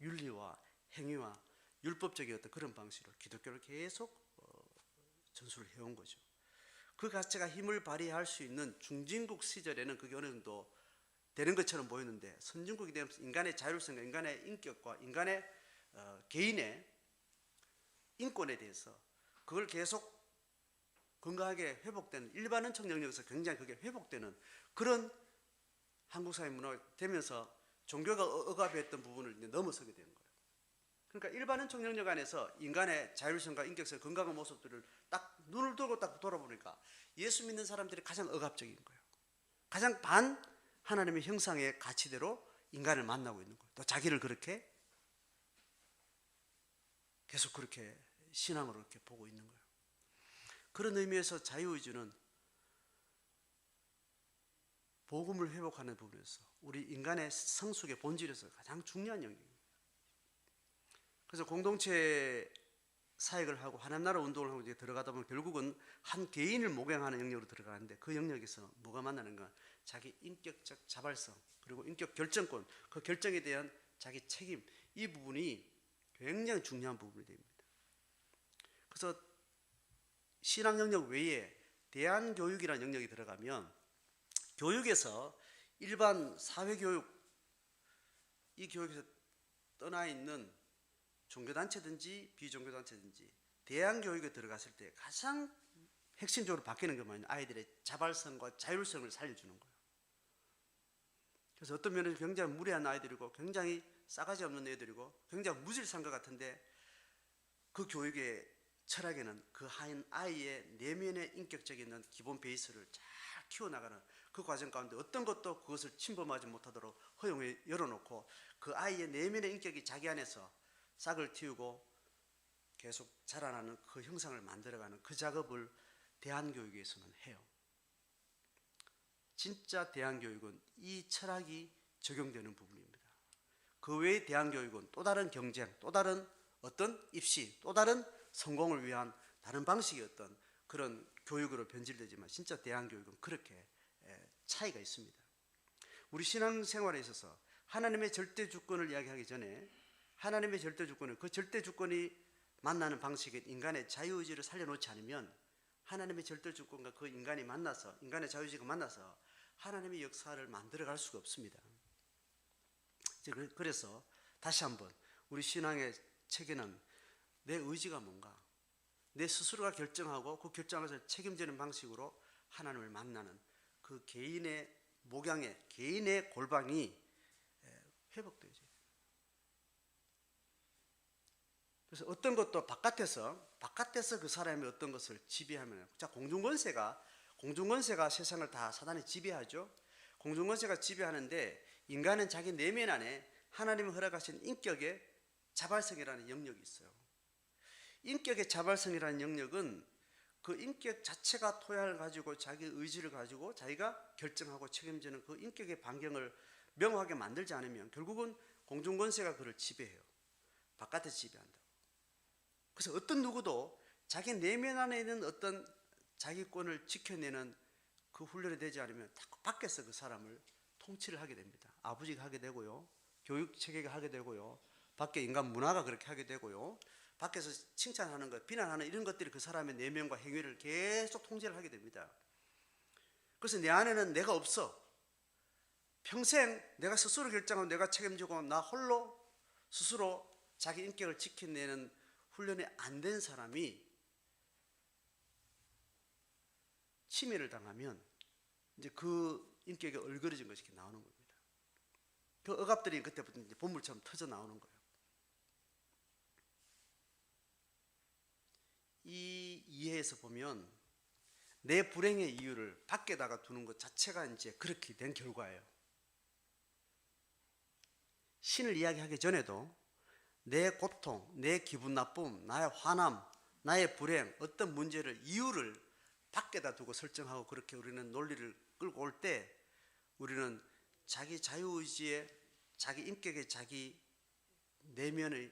윤리와 행위와 율법적이었던 그런 방식으로 기독교를 계속 전수를 해온 거죠. 그 자체가 힘을 발휘할 수 있는 중진국 시절에는 그게 어느 정도 되는 것처럼 보였는데, 선진국이 되면서 인간의 자율성과 인간의 인격과 인간의 개인의 인권에 대해서 그걸 계속 건강하게 회복되는, 일반은 청정력에서 굉장히 그게 회복되는 그런 한국 사회 문화가 되면서 종교가 억압했던 부분을 이제 넘어서게 되는 거예요. 그러니까 일반은 청정력 안에서 인간의 자율성과 인격성, 건강한 모습들을 딱 눈을 들고 딱 돌아보니까 예수 믿는 사람들이 가장 억압적인 거예요. 가장 반 하나님의 형상의 가치대로 인간을 만나고 있는 거예요. 또 자기를 그렇게 계속 그렇게 신앙으로 이렇게 보고 있는 거예요. 그런 의미에서 자유의지는 복음을 회복하는 부분에서 우리 인간의 성숙의 본질에서 가장 중요한 영역입니다. 그래서 공동체 사역을 하고 하나님 나라 운동을 하고 이제 들어가다 보면 결국은 한 개인을 목양하는 영역으로 들어가는데, 그 영역에서 뭐가 만나는가? 자기 인격적 자발성, 그리고 인격 결정권, 그 결정에 대한 자기 책임, 이 부분이 굉장히 중요한 부분이 됩니다. 그래서 신앙 영역 외에 대안교육이라는 영역이 들어가면, 교육에서 일반 사회교육, 이 교육에서 떠나 있는 종교단체든지 비종교단체든지 대안교육에 들어갔을 때 가장 핵심적으로 바뀌는 게 뭐냐면 아이들의 자발성과 자율성을 살려주는 거예요. 그래서 어떤 면에서 굉장히 무례한 아이들이고 굉장히 싸가지 없는 애들이고 굉장히 무질서한 것 같은데, 그 교육의 철학에는 그 한 아이의 내면의 인격적인 기본 베이스를 잘 키워나가는 그 과정 가운데 어떤 것도 그것을 침범하지 못하도록 허용에 열어놓고 그 아이의 내면의 인격이 자기 안에서 싹을 틔우고 계속 자라나는 그 형상을 만들어가는 그 작업을 대안교육에서는 해요. 진짜 대안교육은 이 철학이 적용되는 부분입니다. 그 외의 대안교육은 또 다른 경쟁, 또 다른 어떤 입시, 또 다른 성공을 위한 다른 방식의 어떤 그런 교육으로 변질되지만, 진짜 대안교육은 그렇게 차이가 있습니다. 우리 신앙생활에 있어서 하나님의 절대 주권을 이야기하기 전에 하나님의 절대 주권은, 그 절대 주권이 만나는 방식인 인간의 자유의지를 살려놓지 않으면 하나님의 절대 주권과 그 인간이 만나서, 인간의 자유의지가 만나서 하나님의 역사를 만들어갈 수가 없습니다. 그래서 다시 한번 우리 신앙의 체계는 내 의지가 뭔가, 내 스스로가 결정하고 그 결정에서 책임지는 방식으로 하나님을 만나는 그 개인의 목양의, 개인의 골방이 회복되죠. 그래서 어떤 것도 바깥에서 그 사람이 어떤 것을 지배하면, 자, 공중권세가 세상을 다 사단이 지배하죠. 공중권세가 지배하는데 인간은 자기 내면 안에 하나님이 허락하신 인격의 자발성이라는 영역이 있어요. 인격의 자발성이라는 영역은 그 인격 자체가 토양을 가지고 자기 의지를 가지고 자기가 결정하고 책임지는 그 인격의 반경을 명확하게 만들지 않으면 결국은 공중권세가 그를 지배해요. 바깥에서 지배한다. 그래서 어떤 누구도 자기 내면 안에 있는 어떤 자기권을 지켜내는 그 훈련이 되지 않으면 밖에서 그 사람을 통치를 하게 됩니다. 아버지가 하게 되고요, 교육체계가 하게 되고요, 밖에 인간 문화가 그렇게 하게 되고요, 밖에서 칭찬하는 것, 비난하는 이런 것들이 그 사람의 내면과 행위를 계속 통제를 하게 됩니다. 그래서 내 안에는 내가 없어. 평생 내가 스스로 결정하고 내가 책임지고 나 홀로 스스로 자기 인격을 지켜내는 훈련이 안 된 사람이 침해를 당하면 이제 그 인격이 얼그러진 것이 이렇게 나오는 겁니다. 그 억압들이 그때부터 이제 본물처럼 터져 나오는 거예요. 이 이해에서 보면 내 불행의 이유를 밖에다가 두는 것 자체가 이제 그렇게 된 결과예요. 신을 이야기하기 전에도 내 고통, 내 기분 나쁨, 나의 화남, 나의 불행, 어떤 문제를, 이유를 밖에다 두고 설정하고 그렇게 우리는 논리를 끌고 올 때 우리는 자기 자유의지에, 자기 인격의 자기 내면의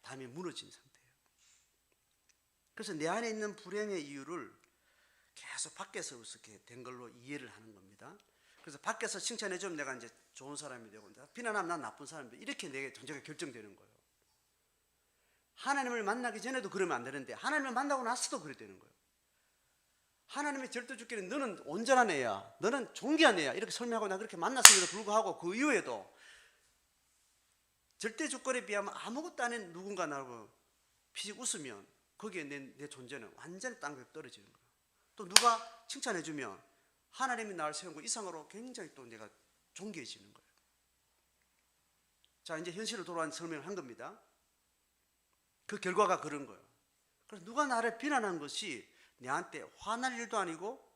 담이 무너진 상태예요. 그래서 내 안에 있는 불행의 이유를 계속 밖에서 이렇게 된 걸로 이해를 하는 겁니다. 그래서 밖에서 칭찬해주면 내가 이제 좋은 사람이 되고, 비난하면 난 나쁜 사람이 되고, 이렇게 내게 전제가 결정되는 거예요. 하나님을 만나기 전에도 그러면 안 되는데 하나님을 만나고 나서도 그래야 되는 거예요. 하나님의 절대 주께는 너는 온전한 애야, 너는 존귀한 애야 이렇게 설명하고 나 그렇게 만났음에도 불구하고 그 이후에도 절대 주권에 비하면 아무것도 아닌 누군가 나를 피식 웃으면 거기에 내 존재는 완전히 땅에 떨어지는 거예요. 또 누가 칭찬해주면 하나님이 나를 세운 거 이상으로 굉장히 또 내가 존귀해지는 거예요. 자, 이제 현실로 돌아온 설명을 한 겁니다. 그 결과가 그런 거예요. 그래서 누가 나를 비난한 것이 내한테 화날 일도 아니고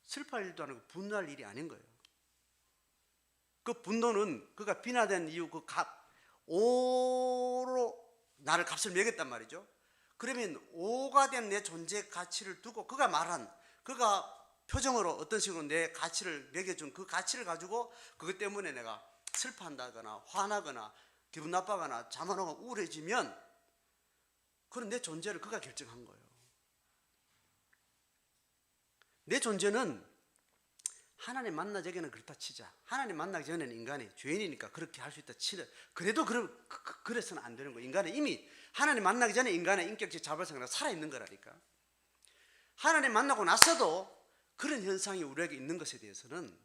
슬퍼할 일도 아니고 분노할 일이 아닌 거예요. 그 분노는 그가 비난된 이유 그 오로 나를 값을 매겼단 말이죠. 그러면 오가 된 내 존재 가치를 두고 그가 말한 그가 표정으로 어떤 식으로 내 가치를 매겨준 그 가치를 가지고 그것 때문에 내가 슬퍼한다거나 화나거나 기분 나빠거나 자만하고 우울해지면 그건 내 존재를 그가 결정한 거예요. 내 존재는 하나님 만나기 전에는 그렇다 치자. 하나님 만나기 전에는 인간이 죄인이니까 그렇게 할 수 있다 치자. 그래도 그래서는 안 되는 거예요. 인간은 이미 하나님 만나기 전에 인간의 인격적 자발성이 살아있는 거라니까. 하나님 만나고 나서도 그런 현상이 우리에게 있는 것에 대해서는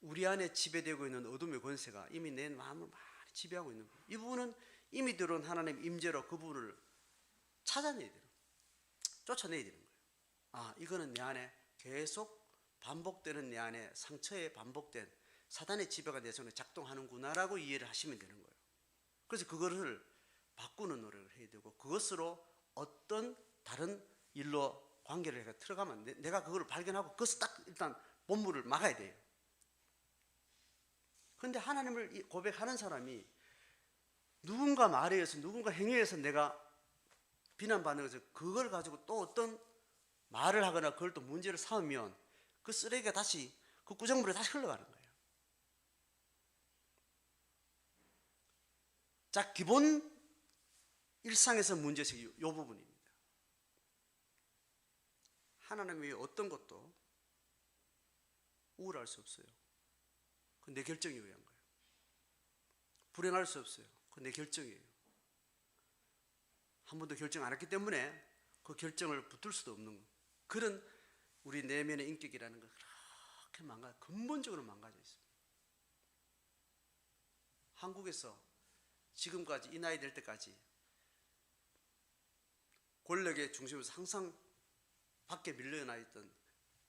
우리 안에 지배되고 있는 어둠의 권세가 이미 내 마음을 많이 지배하고 있는 거예요. 이 부분은 이미 들어온 하나님 임재로 그 부분을 찾아내야 돼요. 쫓아내야 되는 거예요. 아, 이거는 내 안에 계속 반복되는 내 안에 상처에 반복된 사단의 지배가 내 손에 작동하는구나라고 이해를 하시면 되는 거예요. 그래서 그거를 바꾸는 노력을 해야 되고 그것으로 어떤 다른 일로 관계를 들어가면 내가 그걸 발견하고 그것을 딱 일단 본물을 막아야 돼요. 그런데 하나님을 고백하는 사람이 누군가 말에 의해서 누군가 행위에 의해서 내가 비난받는 것을 그걸 가지고 또 어떤 말을 하거나 그걸 또 문제를 삼으면 그 쓰레기가 다시 그 구정물에 다시 흘러가는 거예요. 자, 기본 일상에서 문제의식이 이 부분입니다. 하나님이 어떤 것도 우울할 수 없어요. 그건 내 결정에 의한 거예요. 불행할 수 없어요. 그건 내 결정이에요. 한 번도 결정 안 했기 때문에 그 결정을 붙들 수도 없는 거예요. 그런 우리 내면의 인격이라는 거 그렇게 근본적으로 망가져 있습니다. 한국에서 지금까지 이 나이 될 때까지 권력의 중심에서 항상 밖에 밀려나 있던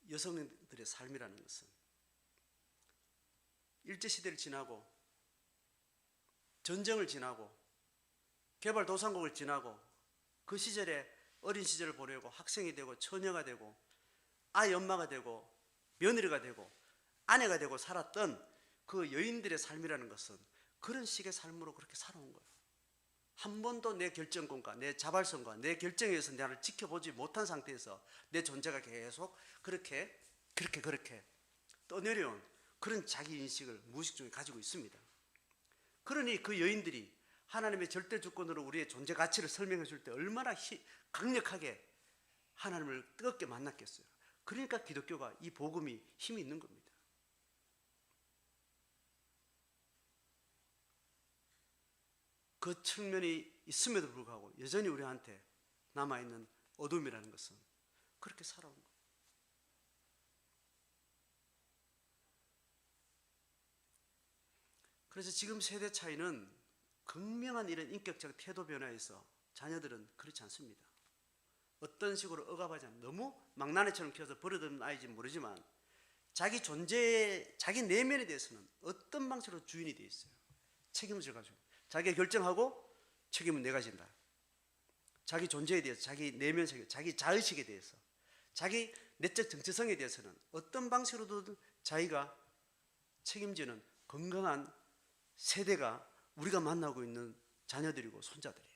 여성들의 삶이라는 것은 일제시대를 지나고 전쟁을 지나고 개발도상국을 지나고 그 시절에 어린 시절을 보내고 학생이 되고 처녀가 되고 아이 엄마가 되고 며느리가 되고 아내가 되고 살았던 그 여인들의 삶이라는 것은 그런 식의 삶으로 그렇게 살아온 거예요. 한 번도 내 결정권과 내 자발성과 내 결정에 의해서 나를 지켜보지 못한 상태에서 내 존재가 계속 그렇게 떠내려온 그런 자기인식을 무의식 중에 가지고 있습니다. 그러니 그 여인들이 하나님의 절대 주권으로 우리의 존재 가치를 설명해 줄 때 얼마나 강력하게 하나님을 뜨겁게 만났겠어요. 그러니까 기독교가 이 복음이 힘이 있는 겁니다. 그 측면이 있음에도 불구하고 여전히 우리한테 남아있는 어둠이라는 것은 그렇게 살아온 거예요. 그래서 지금 세대 차이는 극명한 이런 인격적 태도 변화에서 자녀들은 그렇지 않습니다. 어떤 식으로 억압하지 않아요. 너무 망나니처럼 키워서 버려두는 아이인지 모르지만 자기 존재, 자기 내면에 대해서는 어떤 방식으로 주인이 되어 있어요. 책임을 져가지고 자기가 결정하고 책임은 내가 진다. 자기 존재에 대해서, 자기 내면 세계, 자기 자의식에 대해서, 자기 내적 정체성에 대해서는 어떤 방식으로든 자기가 책임지는 건강한 세대가 우리가 만나고 있는 자녀들이고 손자들이에요.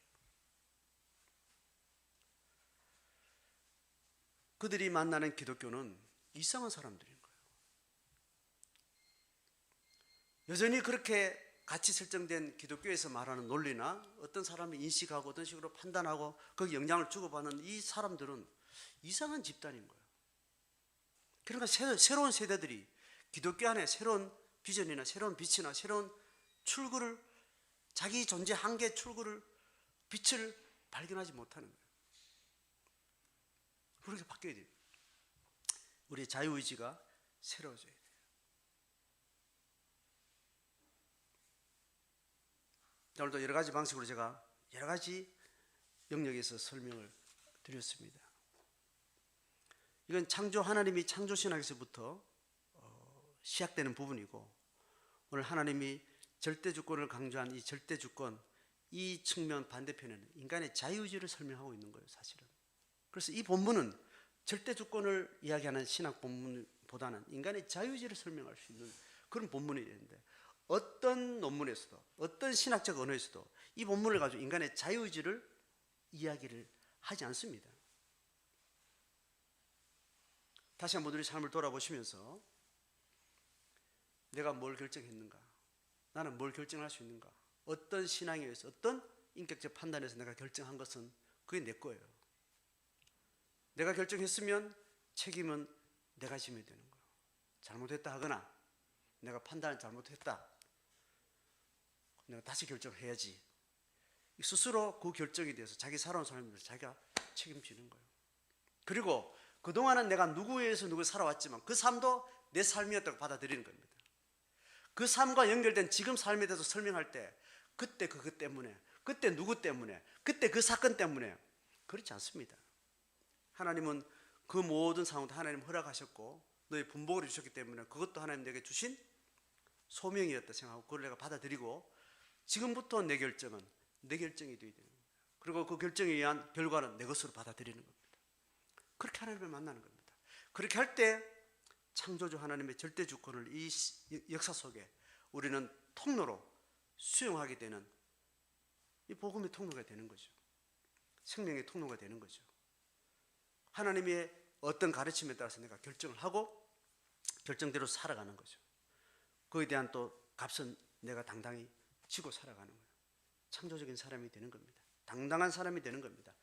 그들이 만나는 기독교는 이상한 사람들인 거예요. 여전히 그렇게 같이 설정된 기독교에서 말하는 논리나 어떤 사람이 인식하고 어떤 식으로 판단하고 거기 영향을 주고받는 이 사람들은 이상한 집단인 거예요. 그러니까 새로운 세대들이 기독교 안에 새로운 비전이나 새로운 빛이나 새로운 출구를 자기 존재 한계 출구를 빛을 발견하지 못하는 거예요. 그렇게 바뀌어야 돼요. 우리의 자유의지가 새로워져야 돼요. 오늘도 여러 가지 방식으로 제가 여러 가지 영역에서 설명을 드렸습니다. 이건 창조 하나님이 창조신학에서부터 시작되는 부분이고, 오늘 하나님이 절대주권을 강조한 이 절대주권, 이 측면 반대편에는 인간의 자유의지를 설명하고 있는 거예요, 사실은. 그래서 이 본문은 절대주권을 이야기하는 신학 본문보다는 인간의 자유의지를 설명할 수 있는 그런 본문이 되는데, 어떤 논문에서도 어떤 신학적 언어에서도 이 본문을 가지고 인간의 자유의지를 이야기를 하지 않습니다. 다시 한번 우리 삶을 돌아보시면서 내가 뭘 결정했는가? 나는 뭘 결정할 수 있는가? 어떤 신앙에 의해서, 어떤 인격적 판단에서 내가 결정한 것은 그게 내 거예요. 내가 결정했으면 책임은 내가 지면 되는 거예요. 잘못했다 하거나 내가 판단을 잘못했다, 내가 다시 결정을 해야지. 스스로 그 결정에 대해서 자기 살아온 삶에 대해서 자기가 책임지는 거예요. 그리고 그동안은 내가 누구에 의해서 누구를 살아왔지만 그 삶도 내 삶이었다고 받아들이는 겁니다. 그 삶과 연결된 지금 삶에 대해서 설명할 때 그때 그것 때문에, 그때 누구 때문에, 그때 그 사건 때문에, 그렇지 않습니다. 하나님은 그 모든 상황도 하나님 허락하셨고 너의 분복을 주셨기 때문에 그것도 하나님 내게 주신 소명이었다 생각하고 그걸 내가 받아들이고, 지금부터 내 결정은 내 결정이 되어야 되는 거예요. 그리고 그 결정에 의한 결과는 내 것으로 받아들이는 겁니다. 그렇게 하나님을 만나는 겁니다. 그렇게 할 때 창조주 하나님의 절대 주권을 이 역사 속에 우리는 통로로 수용하게 되는, 이 복음의 통로가 되는 거죠. 생명의 통로가 되는 거죠. 하나님의 어떤 가르침에 따라서 내가 결정을 하고 결정대로 살아가는 거죠. 그에 대한 또 값은 내가 당당히 지고 살아가는 거예요. 창조적인 사람이 되는 겁니다. 당당한 사람이 되는 겁니다.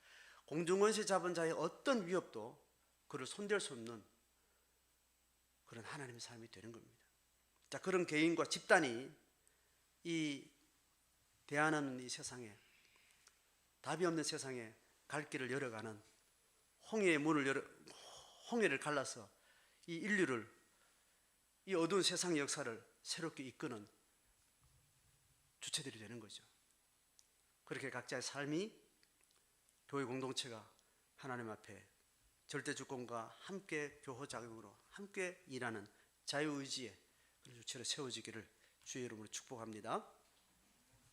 공중원시 잡은 자의 어떤 위협도 그를 손댈 수 없는 그런 하나님의 삶이 되는 겁니다. 자, 그런 개인과 집단이 이 대안 없는 이 세상에, 답이 없는 세상에 갈 길을 열어가는 홍해의 문을 홍해를 갈라서 이 인류를, 이 어두운 세상의 역사를 새롭게 이끄는 주체들이 되는 거죠. 그렇게 각자의 삶이, 교회 공동체가 하나님 앞에 절대주권과 함께 교호작용으로 함께 일하는 자유의지의 그런 주체로 세워지기를 주의 이름으로 축복합니다.